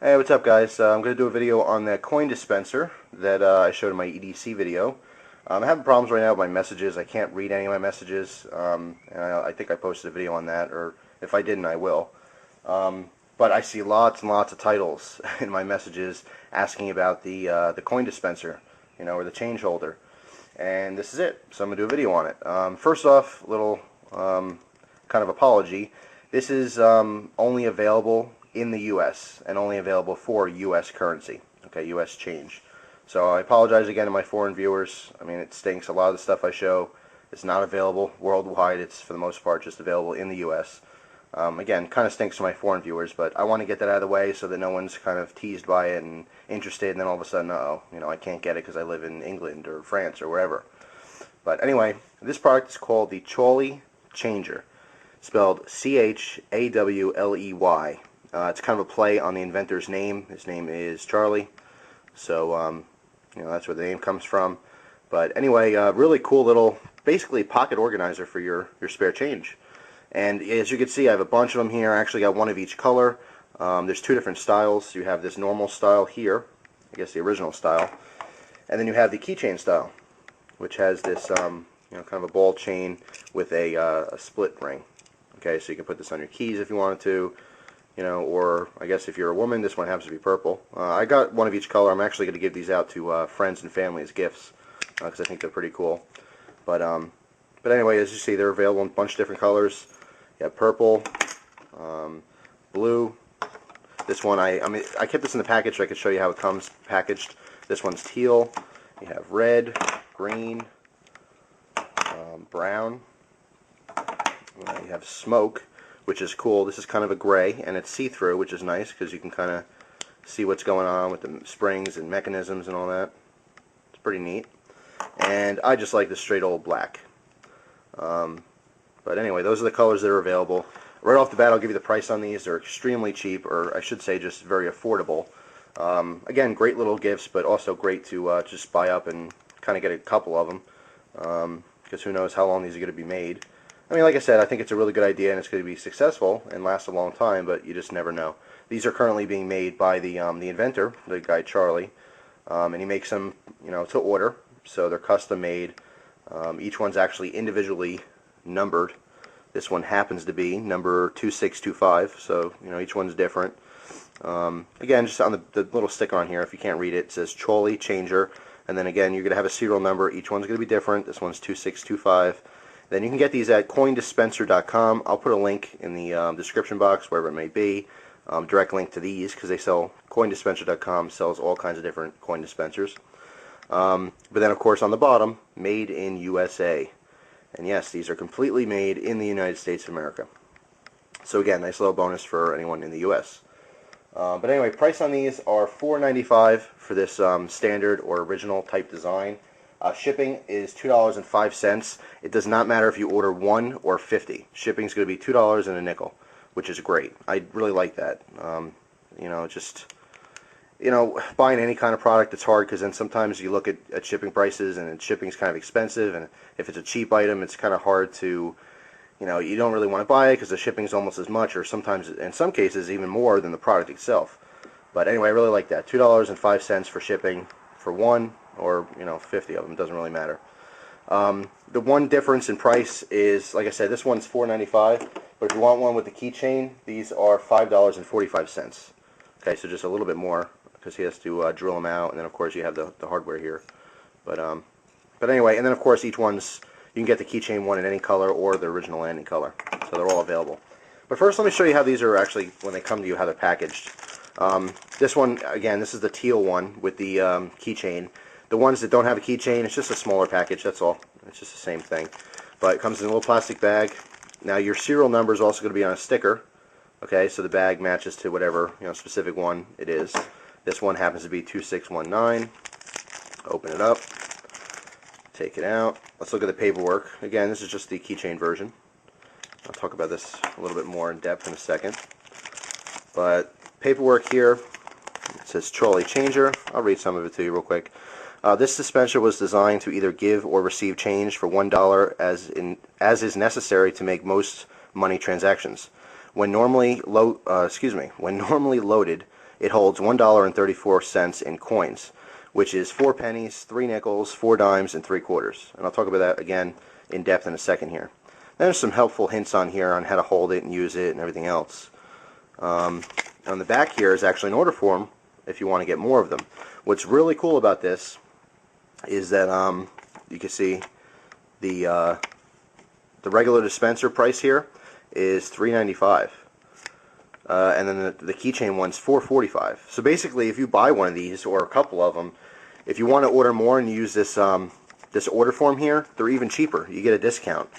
Hey, what's up, guys? I'm going to do a video on that coin dispenser that I showed in my EDC video. I'm having problems right now with my messages. I can't read any of my messages, and I think I posted a video on that, or if I didn't, I will. But I see lots and lots of titles in my messages asking about the coin dispenser, or the change holder. And this is it, so I'm going to do a video on it. First off, a little kind of apology. This is only available in the U.S. and only available for U.S. currency, okay, U.S. change. So I apologize again to my foreign viewers. I mean, it stinks. A lot of the stuff I show is not available worldwide. It's, for the most part, just available in the U.S. Again, kind of stinks to my foreign viewers, but I want to get that out of the way so that no one's kind of teased by it and interested, and then all of a sudden, uh-oh, I can't get it because I live in England or France or wherever. But anyway, this product is called the Chawly Changer, spelled Chawley. It's kind of a play on the inventor's name. His name is Charlie, so that's where the name comes from. But anyway, really cool little, basically pocket organizer for your spare change. And as you can see, I have a bunch of them here. I actually got one of each color. There's two different styles. You have this normal style here, I guess the original style, and then you have the keychain style, which has this kind of a ball chain with a split ring. Okay, so you can put this on your keys if you wanted to. Or I guess if you're a woman, this one happens to be purple. I got one of each color. I'm actually going to give these out to friends and family as gifts because I think they're pretty cool. But anyway, as you see, they're available in a bunch of different colors. You have purple, blue. This one, I kept this in the package so I could show you how it comes packaged. This one's teal. You have red, green, brown. You have smoke, which is cool. This is kind of a gray, and it's see-through, which is nice because you can kind of see what's going on with the springs and mechanisms and all that. It's pretty neat. And I just like the straight old black. But anyway, those are the colors that are available. Right off the bat, I'll give you the price on these. They're extremely cheap, or I should say just very affordable. Again, great little gifts, but also great to just buy up and kind of get a couple of them, because who knows how long these are going to be made. I mean, like I said, I think it's a really good idea and it's going to be successful and last a long time, but you just never know. These are currently being made by the inventor, the guy Charlie, and he makes them, to order, so they're custom made. Each one's actually individually numbered. This one happens to be number 2625, so each one's different. Again, just on the little sticker on here, if you can't read it, it says Chawly Changer, and then again, you're going to have a serial number. Each one's going to be different. This one's 2625. Then you can get these at coindispenser.com. I'll put a link in the description box, wherever it may be, direct link to these, because they sell, coindispenser.com sells all kinds of different coin dispensers. But then, of course, on the bottom, made in USA. And yes, these are completely made in the United States of America. So again, nice little bonus for anyone in the US. But anyway, price on these are $4.95 for this standard or original type design. Shipping is $2.05. It does not matter if you order 1 or 50. Shipping is going to be $2 and a nickel, which is great. I really like that. Buying any kind of product, it's hard because then sometimes you look at shipping prices and shipping's kind of expensive, and if it's a cheap item, it's kind of hard to, you don't really want to buy it because the shipping's almost as much, or sometimes, in some cases, even more than the product itself. But anyway, I really like that. $2.05 for shipping for 1 or 50 of them, doesn't really matter. The one difference in price is, like I said, this one's $4.95, but if you want one with the keychain, these are $5.45. Okay, so just a little bit more because he has to drill them out, and then of course you have the hardware here. But anyway, and then of course each one's, you can get the keychain one in any color or the original landing color, so they're all available. But first, let me show you how these are actually, when they come to you, how they're packaged. This one, again, this is the teal one with the keychain. The ones that don't have a keychain, it's just a smaller package, that's all. It's just the same thing. But it comes in a little plastic bag. Now your serial number is also going to be on a sticker. Okay, so the bag matches to whatever specific one it is. This one happens to be 2619. Open it up. Take it out. Let's look at the paperwork. Again, this is just the keychain version. I'll talk about this a little bit more in depth in a second. But paperwork here, it says Chawly Changer. I'll read some of it to you real quick. This dispenser was designed to either give or receive change for $1 as is necessary to make most money transactions. When normally when normally loaded, it holds $1.34 in coins, which is 4 pennies, 3 nickels, 4 dimes, and 3 quarters. And I'll talk about that again in depth in a second here. There's some helpful hints on here on how to hold it and use it and everything else. On the back here is actually an order form if you want to get more of them. What's really cool about this is that you can see the regular dispenser price here is $3.95, and then the keychain one's $4.45. So basically, if you buy one of these or a couple of them, if you want to order more and use this this order form here, they're even cheaper. You get a discount.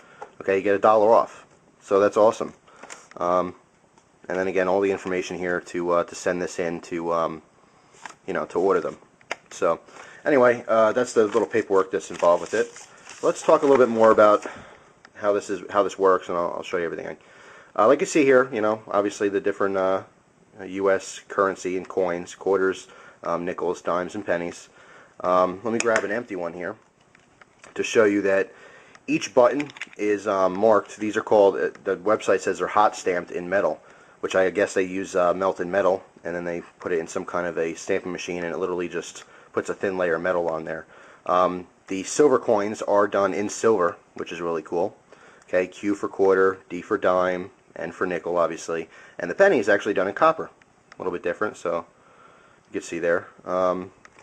Okay, you get $1 off. So that's awesome. And then again, all the information here to send this in to to order them. So anyway, that's the little paperwork that's involved with it. Let's talk a little bit more about how this works, and I'll show you everything. Like you see here, obviously the different U.S. currency and coins, quarters, nickels, dimes, and pennies. Let me grab an empty one here to show you that each button is marked. These are called, the website says they're hot stamped in metal, which I guess they use melted metal, and then they put it in some kind of a stamping machine, and it literally just puts a thin layer of metal on there. The silver coins are done in silver, which is really cool. Okay, Q for quarter, D for dime, N for nickel, obviously. And the penny is actually done in copper. A little bit different, so you can see there.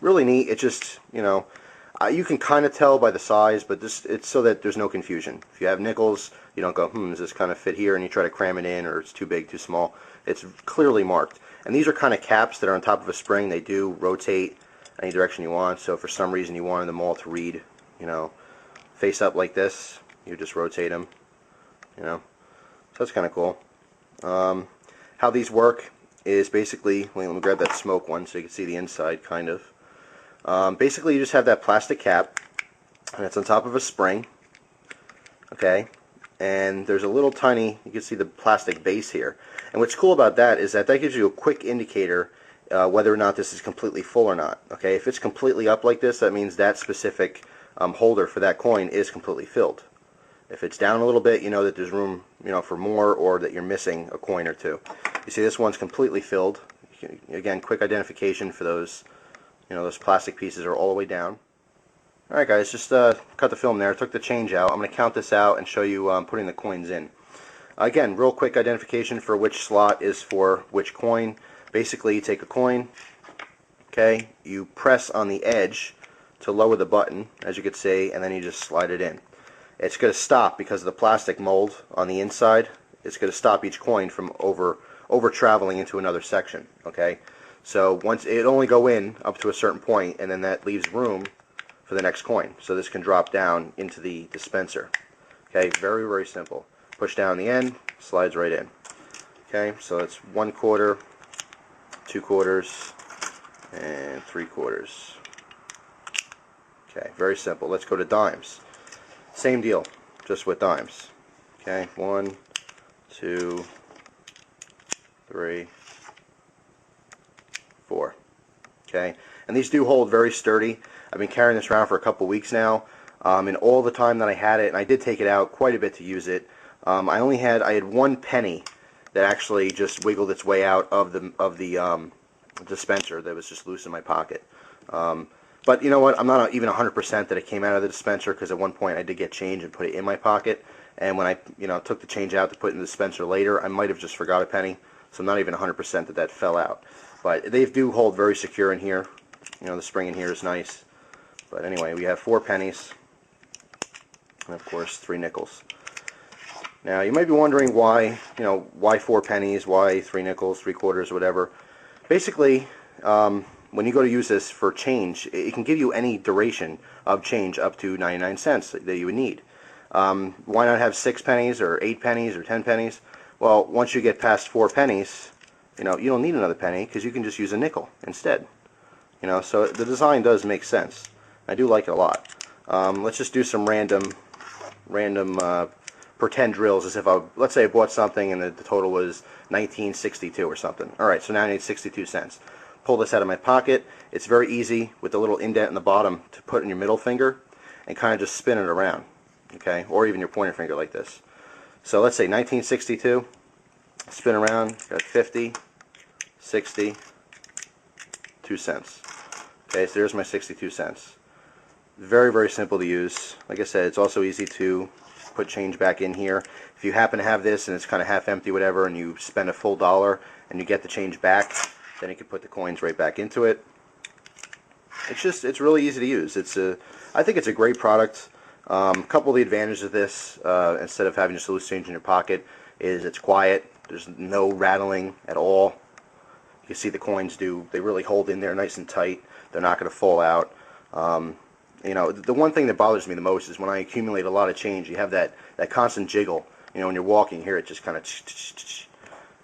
Really neat. It's just, you can kind of tell by the size, but it's so that there's no confusion. If you have nickels, you don't go, does this kind of fit here, and you try to cram it in, or it's too big, too small. It's clearly marked. And these are kind of caps that are on top of a spring. They do rotate any direction you want, so if for some reason you wanted them all to read, face up like this, you just rotate them, so that's kind of cool. How these work is basically, let me grab that smoke one so you can see the inside, kind of. Basically, you just have that plastic cap, and it's on top of a spring, okay, and there's a little tiny, you can see the plastic base here, and what's cool about that is that gives you a quick indicator whether or not this is completely full or not. Okay, if it's completely up like this, that means that specific holder for that coin is completely filled. If it's down a little bit, you know that there's room, for more, or that you're missing a coin or two. You see this one's completely filled. Again, quick identification for those, those plastic pieces are all the way down. All right, guys, just cut the film there. Took the change out. I'm going to count this out and show you putting the coins in. Again, real quick identification for which slot is for which coin. Basically, you take a coin, okay, you press on the edge to lower the button, as you could see, and then you just slide it in. It's going to stop because of the plastic mold on the inside. It's going to stop each coin from over traveling into another section, okay? So once it only go in up to a certain point, and then that leaves room for the next coin. So this can drop down into the dispenser. Okay, very, very simple. Push down the end, slides right in. Okay, so it's 1 quarter, 2 quarters, and 3 quarters. Okay, very simple. Let's go to dimes. Same deal, just with dimes. Okay, 1, 2, 3, 4. Okay, and these do hold very sturdy. I've been carrying this around for a couple weeks now, and all the time that I had it, and I did take it out quite a bit to use it. I had 1 penny that actually just wiggled its way out of the dispenser that was just loose in my pocket. But you know what? I'm not even 100% that it came out of the dispenser, because at one point I did get change and put it in my pocket, and when I took the change out to put it in the dispenser later, I might have just forgot a penny, so I'm not even 100% that fell out. But they do hold very secure in here. The spring in here is nice. But anyway, we have 4 pennies, and of course 3 nickels. Now you might be wondering why 4 pennies, why 3 nickels, 3 quarters, whatever. Basically, when you go to use this for change, it can give you any duration of change up to 99 cents that you would need. Why not have 6 pennies or 8 pennies or 10 pennies? Well, once you get past 4 pennies, you don't need another penny, because you can just use a nickel instead. So the design does make sense. I do like it a lot. Let's just do some random pretend drills, as if let's say I bought something and the total was $19.62 or something. All right, so now I need 62 cents. Pull this out of my pocket. It's very easy with the little indent in the bottom to put in your middle finger and kind of just spin it around, okay, or even your pointer finger like this. So let's say 1962, spin around, got 50, 60, 2 cents. Okay, so there's my 62 cents. Very, very simple to use. Like I said, it's also easy to put change back in here. If you happen to have this and it's kind of half empty, whatever, and you spend a full $1 and you get the change back, then you can put the coins right back into it. It's really easy to use. I think it's a great product. A couple of the advantages of this, instead of having just loose change in your pocket, is it's quiet. There's no rattling at all. You can see the coins they really hold in there nice and tight. They're not going to fall out. You know, the one thing that bothers me the most is when I accumulate a lot of change, you have that constant jiggle. You know, when you're walking, you hear it just kind of,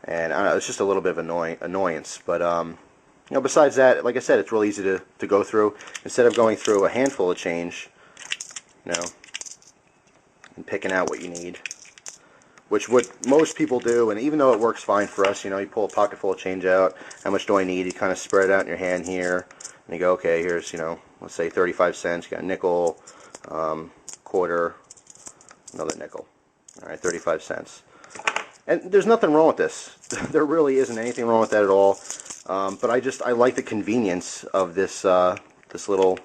and I don't know, it's just a little bit of annoyance. But you know, besides that, like I said, it's real easy to go through. Instead of going through a handful of change, you know, and picking out what you need, which what most people do, and even though it works fine for us, you know, you pull a pocket full of change out, how much do I need? You kind of spread it out in your hand here, and you go, okay, here's, you know, let's say 35 cents, you got a nickel, quarter, another nickel. All right, 35 cents. And there's nothing wrong with this. There really isn't anything wrong with that at all. But I like the convenience of this this little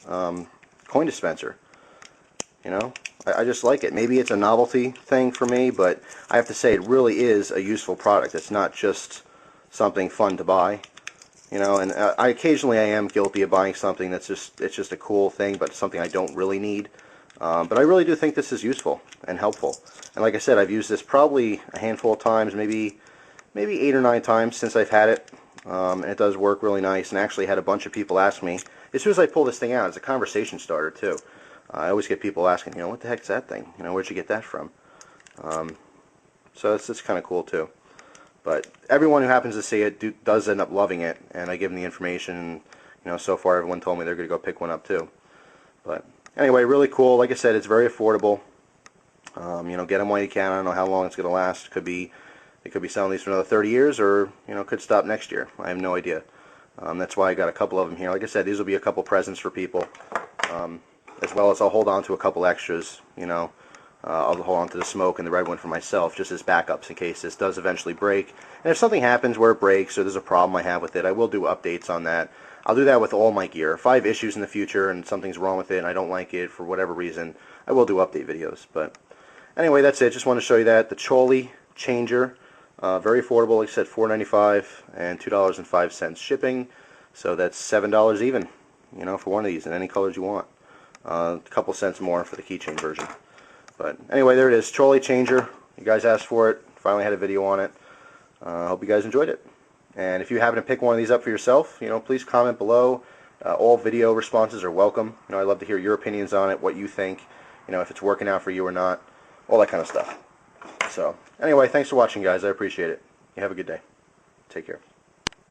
coin dispenser. You know, I just like it. Maybe it's a novelty thing for me, but I have to say it really is a useful product. It's not just something fun to buy. You know, and I occasionally am guilty of buying something it's just a cool thing, but something I don't really need. But I really do think this is useful and helpful. And like I said, I've used this probably a handful of times, maybe 8 or 9 times since I've had it. And it does work really nice. And I actually had a bunch of people ask me, as soon as I pull this thing out, it's a conversation starter too. I always get people asking, you know, what the heck's that thing? You know, where'd you get that from? So it's kind of cool too. But everyone who happens to see it does end up loving it, and I give them the information. And, you know, so far everyone told me they're going to go pick one up too. But anyway, really cool. Like I said, it's very affordable. You know, get them while you can. I don't know how long it's going to last. They could be selling these for another 30 years, or, you know, could stop next year. I have no idea. That's why I got a couple of them here. Like I said, these will be a couple presents for people, as well as I'll hold on to a couple extras. You know, I'll hold on to the smoke and the red one for myself, just as backups in case this does eventually break. And if something happens where it breaks or there's a problem I have with it, I will do updates on that. I'll do that with all my gear. If I have issues in the future and something's wrong with it and I don't like it for whatever reason, I will do update videos. But anyway, that's it. Just want to show you that. The Chawly changer. Very affordable. Like I said, $4.95 and $2.05 shipping. So that's $7 even, you know, for one of these in any colors you want. A couple cents more for the keychain version. But anyway, there it is. Chawly changer. You guys asked for it. Finally had a video on it. I hope you guys enjoyed it. And if you happen to pick one of these up for yourself, you know, please comment below. All video responses are welcome. You know, I'd love to hear your opinions on it, what you think, you know, if it's working out for you or not, all that kind of stuff. So, anyway, thanks for watching, guys. I appreciate it. You have a good day. Take care.